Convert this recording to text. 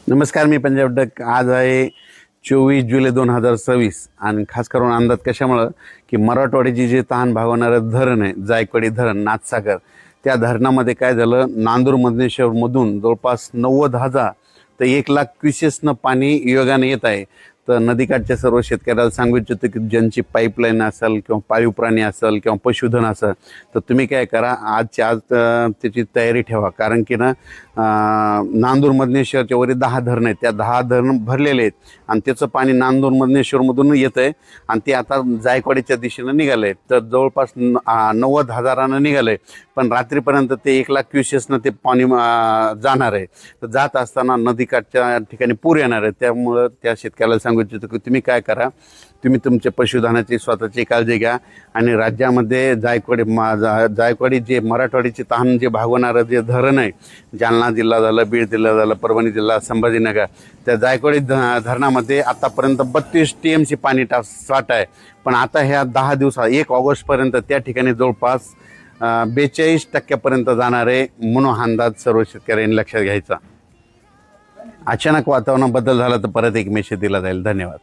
नमस्कार, मी पंजाब डक. आज आहे 24 जुलै 2026 आणि खास करून अंदाज कशामुळं की मराठवाड्याची जे तहान भागवणारं धरण आहे, जायकवाडी धरण, नाथसागर, त्या धरणामध्ये काय झालं, नांदूर मधनेश्वरमधून जवळपास 90,000 तर 1,00,000 क्युसेसनं पाणी योगाने येत आहे. तर नदीकाठच्या सर्व शेतकऱ्याला सांगू इच्छितो की ज्यांची पाईपलाईन असेल किंवा पाळीव प्राणी असेल किंवा पशुधन असेल तर तुम्ही काय करा, आजच्या आज त्याची तयारी ठेवा. कारण की ना नांदूर मधनेश्वरच्या वरील 10 धरणं आहेत, त्या 10 धरण भरलेले आहेत आणि त्याचं पाणी नांदूर मधनेश्वरमधून येतं आहे आणि ते आता जायकवाडीच्या दिशेनं निघालं आहे. तर जवळपास 90,000 निघालं आहे, पण रात्रीपर्यंत ते 1,00,000 क्युसेसनं ते पाणी जाणार आहे. तर जात असताना नदीकाठच्या ठिकाणी पूर येणार आहे. त्यामुळं त्या शेतकऱ्याला सांगू इच्छितो की तुम्ही काय करा, तुम्ही तुमच्या पशुधनाची स्वतःची काळजी घ्या आणि राज्यामध्ये जायकवाडी जे मराठवाडीची तहान जे भागवणारं जे धरण आहे, जालना जिल्हा झालं, बीड जिल्हा झालं, परभणी जिल्हा, संभाजीनगर, त्या जायकवाडी धरणामध्ये आतापर्यंत 32 TMC पाणी साठा आहे. पण आता ह्या 10 दिवसात 1 ऑगस्टपर्यंत त्या ठिकाणी जवळपास 42% जाणार आहे. म्हणून हा अंदाज सर्व शेतकऱ्यांनी लक्षात घ्यायचा. अचानक वातावरणात बदल झाला तर परत एक मेसेज दिला जाईल. धन्यवाद.